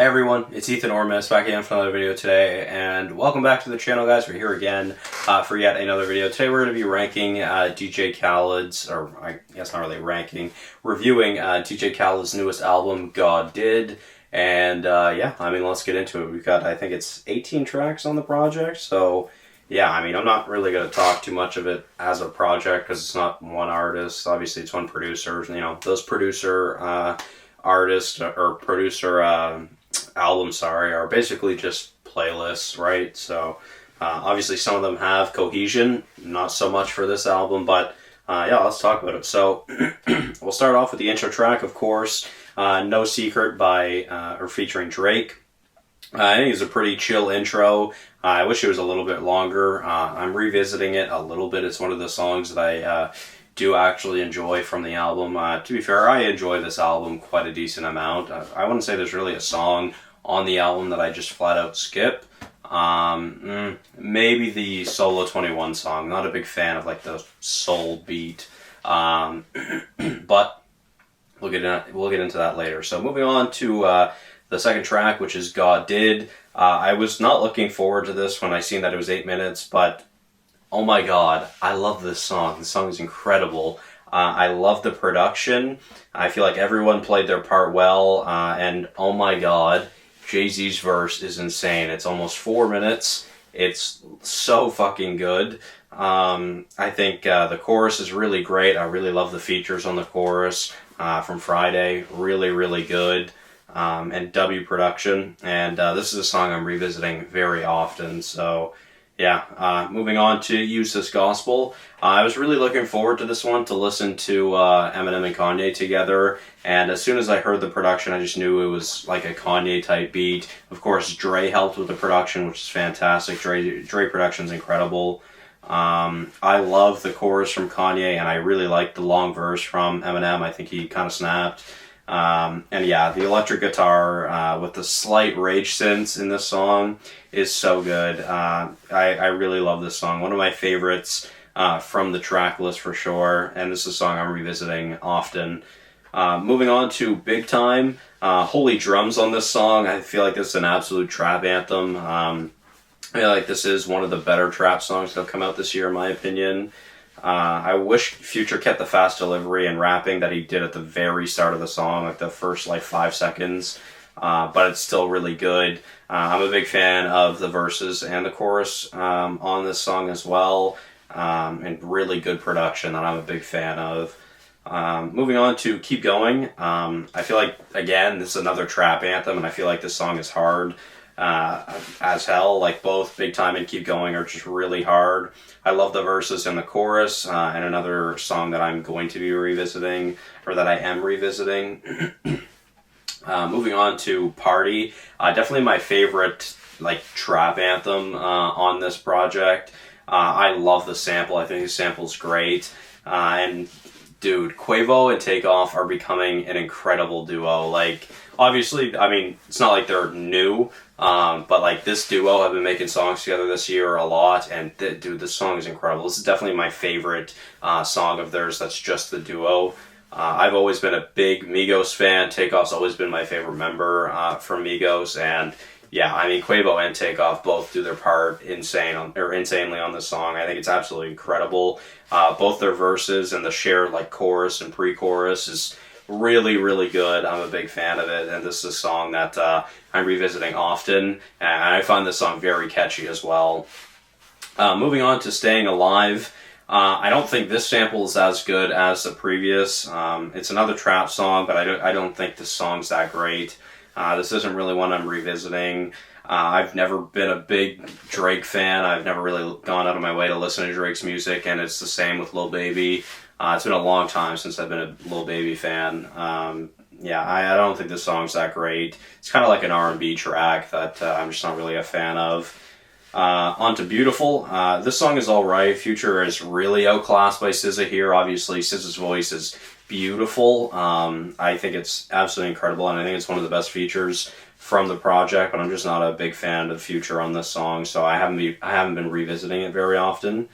Hey everyone, it's Ethan Ormis back again for another video today, and welcome back to the channel, guys. We're here again for yet another video. Today we're going to be ranking DJ Khaled's, or I guess not really ranking, reviewing DJ Khaled's newest album, God Did. And yeah, I mean, let's get into it. We've got, I think it's 18 tracks on the project, so yeah, I mean, I'm not really going to talk too much of it as a project because it's not one artist. Obviously, it's one producer. You know, those producer artists or producer albums, are basically just playlists, right? So obviously some of them have cohesion, not so much for this album, but yeah, let's talk about it. So we'll start off with the intro track, of course, No Secret by or featuring Drake. I think it's a pretty chill intro. I wish it was a little bit longer. I'm revisiting it a little bit. It's one of the songs that I do actually enjoy from the album. To be fair, I enjoy this album quite a decent amount. I wouldn't say there's really a song on the album that I just flat out skip. Maybe the Solo 21 song. Not a big fan of like the soul beat. But we'll get into that later. So moving on to the second track, which is God Did. I was not looking forward to this when I seen that it was 8 minutes, but oh my god, I love this song. This song is incredible. I love the production. I feel like everyone played their part well, and oh my god, Jay-Z's verse is insane. It's almost 4 minutes. It's so fucking good. I think the chorus is really great. I really love the features on the chorus from Friday. Really, really good. And W production. And this is a song I'm revisiting very often, so yeah, moving on to Use This Gospel. I was really looking forward to this one to listen to Eminem and Kanye together, and as soon as I heard the production, I just knew it was like a Kanye type beat. Of course, Dre helped with the production, which is fantastic. Dre production's incredible. I love the chorus from Kanye, and I really like the long verse from Eminem. I think he kind of snapped. And yeah, the electric guitar with the slight rage synths in this song is so good. I really love this song. One of my favorites from the track list for sure, and this is a song I'm revisiting often. Moving on to Big Time. Holy drums on this song. I feel like this is an absolute trap anthem. I feel like this is one of the better trap songs that have come out this year, in my opinion. I wish Future kept the fast delivery and rapping that he did at the very start of the song, like the first 5 seconds, but it's still really good. I'm a big fan of the verses and the chorus on this song as well, and really good production that I'm a big fan of. Moving on to Keep Going. I feel like, again, this is another trap anthem, and I feel like this song is hard as hell. Like both Big Time and Keep Going are just really hard. I love the verses and the chorus, and another song that I'm going to be revisiting, or that I am revisiting. Moving on to Party. Definitely my favorite trap anthem on this project. I love the sample. I think the sample's great. And dude, Quavo and Takeoff are becoming an incredible duo. Like, obviously, I mean, it's not like they're new, but this duo have been making songs together this year a lot, and dude, this song is incredible. This is definitely my favorite song of theirs that's just the duo. I've always been a big Migos fan. Takeoff's always been my favorite member from Migos, and yeah, I mean, Quavo and Takeoff both do their part insanely on this song. I think it's absolutely incredible. Both their verses and the shared chorus and pre-chorus is really, really good. I'm a big fan of it, and this is a song that I'm revisiting often, and I find this song very catchy as well. Moving on to Staying Alive. I don't think this sample is as good as the previous. It's another trap song, but I don't think this song's that great. This isn't really one I'm revisiting. I've never been a big Drake fan. I've never really gone out of my way to listen to Drake's music, and it's the same with Lil Baby. It's been a long time since I've been a Lil Baby fan. Yeah, I don't think this song's that great. It's kind of like an R&B track that I'm just not really a fan of. On to Beautiful. This song is alright. Future is really outclassed by SZA here. Obviously, SZA's voice is beautiful. I think it's absolutely incredible, and I think it's one of the best features from the project, but I'm just not a big fan of Future on this song, so I haven't been revisiting it very often.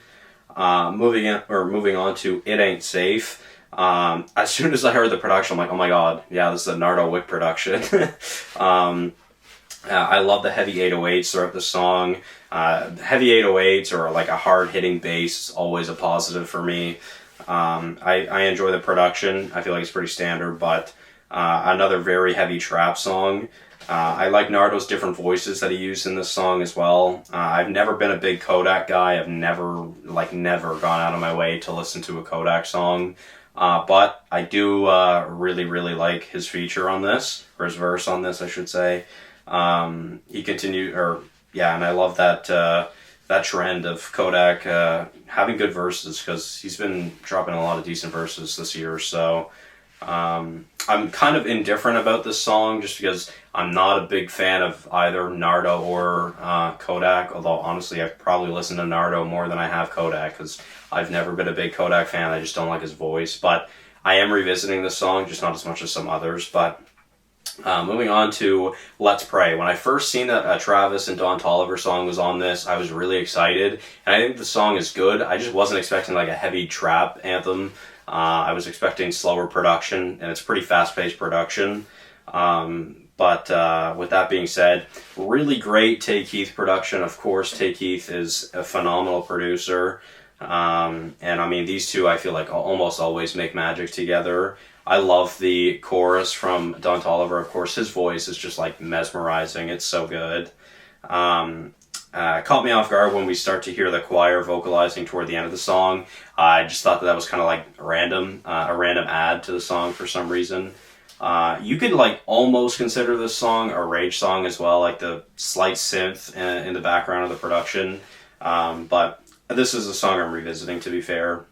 Moving on to It Ain't Safe. As soon as I heard the production, I'm like, oh my god, yeah, this is a Nardo Wick production. I love the heavy 808s throughout the song. Heavy 808s or like a hard hitting bass is always a positive for me. I enjoy the production. I feel like it's pretty standard, but another very heavy trap song. I like Nardo's different voices that he used in this song as well. I've never been a big Kodak guy. I've never gone out of my way to listen to a Kodak song. But I do really like his feature on this, or his verse on this, I should say. He continued, and I love that trend of Kodak having good verses, because he's been dropping a lot of decent verses this year. So I'm kind of indifferent about this song just because I'm not a big fan of either Nardo or Kodak, although honestly I've probably listened to Nardo more than I have Kodak because I've never been a big Kodak fan. I just don't like his voice, but I am revisiting this song, just not as much as some others. But moving on to Let's Pray. When I first seen that Travis and Don Toliver song was on this, I was really excited, and I think the song is good. I just wasn't expecting like a heavy trap anthem. I was expecting slower production, and it's pretty fast-paced production. But with that being said, really great Tay Keith production. Of course, Tay Keith is a phenomenal producer. And I mean, these two I feel like almost always make magic together. I love the chorus from Don Toliver. Of course, his voice is just like mesmerizing. It's so good. Caught me off guard when we start to hear the choir vocalizing toward the end of the song. I just thought that was kind of like random, a random add to the song for some reason. You could like almost consider this song a rage song as well, like the slight synth in the background of the production. But this is a song I'm revisiting, to be fair.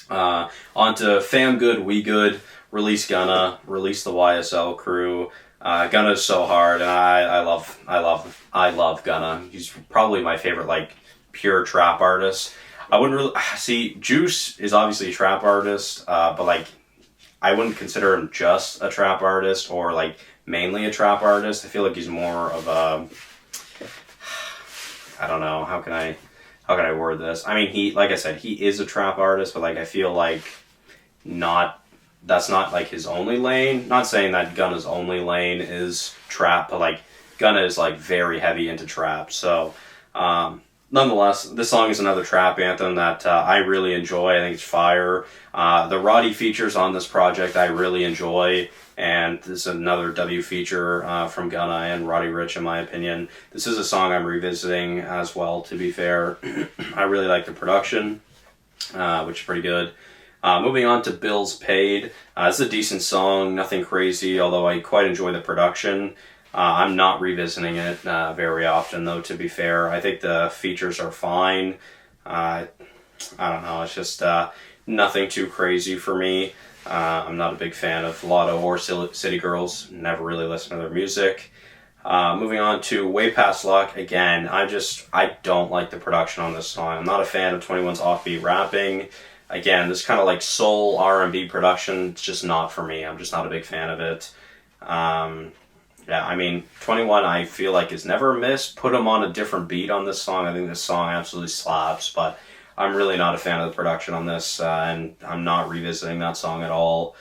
On to Fam Good, We Good, Release Gunna, Release the YSL Crew. Gunna is so hard, and I love Gunna. He's probably my favorite like pure trap artist. I wouldn't really see Juice is obviously a trap artist, but like I wouldn't consider him just a trap artist or like mainly a trap artist. I feel like he's more of a, I don't know, how can I word this? I mean, he, like I said, he is a trap artist, but like I feel like that's not like his only lane. Not saying that Gunna's only lane is trap, but like Gunna is like very heavy into trap. So nonetheless, this song is another trap anthem that I really enjoy. I think it's fire. The Roddy features on this project I really enjoy, and this is another W feature from Gunna and Roddy Ricch, in my opinion. This is a song I'm revisiting as well, to be fair. I really like the production, which is pretty good. Moving on to Bills Paid. It's a decent song, nothing crazy, although I quite enjoy the production. I'm not revisiting it very often, though, to be fair. I think the features are fine. I don't know, it's just nothing too crazy for me. I'm not a big fan of Lotto or City Girls. Never really listen to their music. Moving on to Way Past Luck. Again, I don't like the production on this song. I'm not a fan of 21's offbeat rapping. Again, this kind of like soul R&B production, it's just not for me. I'm just not a big fan of it. Yeah, I mean, 21 I feel like is never missed. Put him on a different beat on this song. I think this song absolutely slaps, but I'm really not a fan of the production on this, and I'm not revisiting that song at all.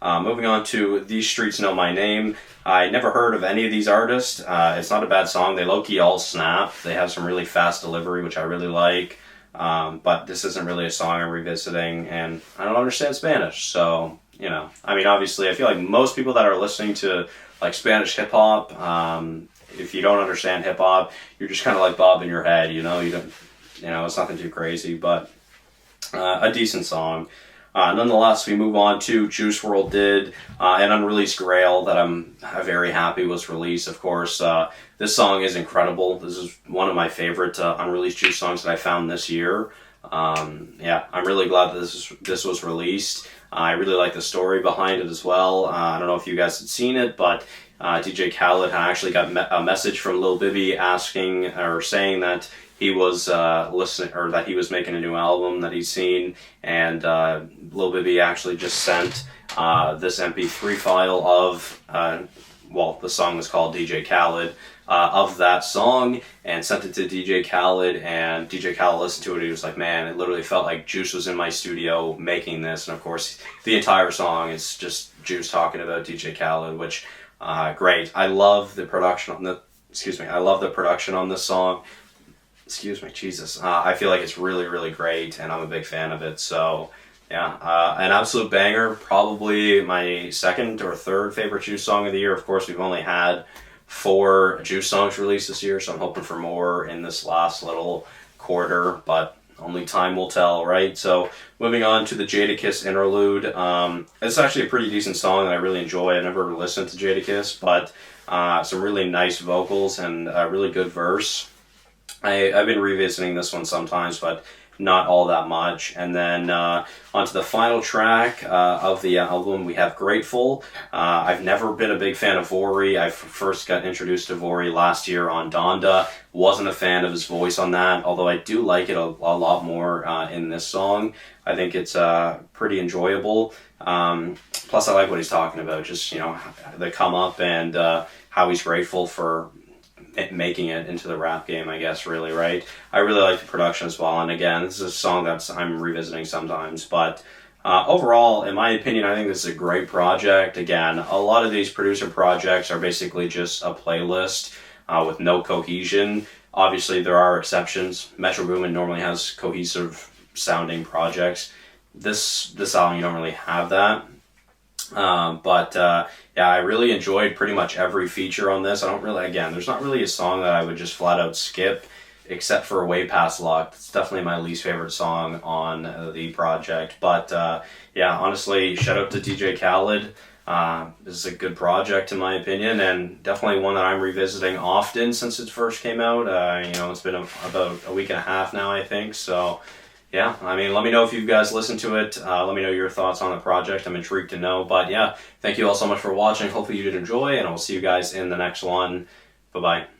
Moving on to These Streets Know My Name. I never heard of any of these artists. It's not a bad song. They low-key all snap. They have some really fast delivery, which I really like. But this isn't really a song I'm revisiting, and I don't understand Spanish, so, you know. I mean, obviously, I feel like most people that are listening to, like, Spanish hip-hop, if you don't understand hip-hop, you're just kind of, like, bobbing your head, you know? It's nothing too crazy, but a decent song. Nonetheless, we move on to Juice WRLD did an unreleased Grail that I'm very happy was released. Of course, this song is incredible. This is one of my favorite unreleased Juice songs that I found this year. Yeah, I'm really glad that this was released. I really like the story behind it as well. I don't know if you guys had seen it, but DJ Khaled actually got a message from Lil Bibby asking or saying that he was listening, or that he was making a new album that he's seen, and Lil Bibby actually just sent this MP3 file of, the song was called DJ Khaled, of that song, and sent it to DJ Khaled, and DJ Khaled listened to it, and he was like, man, it literally felt like Juice was in my studio making this, and of course, the entire song is just Juice talking about DJ Khaled, which, great. I love the production on excuse me, I love the production on this song. Excuse me, Jesus. I feel like it's really, really great, and I'm a big fan of it. So, yeah, an absolute banger. Probably my second or third favorite Juice song of the year. Of course, we've only had 4 Juice songs released this year, so I'm hoping for more in this last little quarter, but only time will tell, right? So, moving on to the Jada Kiss Interlude. It's actually a pretty decent song that I really enjoy. I never listened to Jada Kiss, but some really nice vocals and a really good verse. I've been revisiting this one sometimes, but not all that much. And then onto the final track of the album, we have Grateful. I've never been a big fan of Vori. I first got introduced to Vori last year on Donda. Wasn't a fan of his voice on that, although I do like it a lot more in this song. I think it's pretty enjoyable. Plus, I like what he's talking about, just, you know, the come up and how he's grateful for making it into the rap game, I guess, really, right? I really like the production as well, and again, this is a song that I'm revisiting sometimes, but overall, in my opinion, I think this is a great project. Again, a lot of these producer projects are basically just a playlist with no cohesion. Obviously, there are exceptions. Metro Boomin normally has cohesive sounding projects. This album, you don't really have that. Yeah, I really enjoyed pretty much every feature on this. There's not really a song that I would just flat out skip, except for Way Past Luck. It's definitely my least favorite song on the project. But yeah, honestly, shout out to DJ Khaled. This is a good project in my opinion, and definitely one that I'm revisiting often since it first came out. It's been about a week and a half now, I think. So yeah, I mean, let me know if you guys listen to it. Let me know your thoughts on the project. I'm intrigued to know. But yeah, thank you all so much for watching. Hopefully you did enjoy, and I will see you guys in the next one. Bye-bye.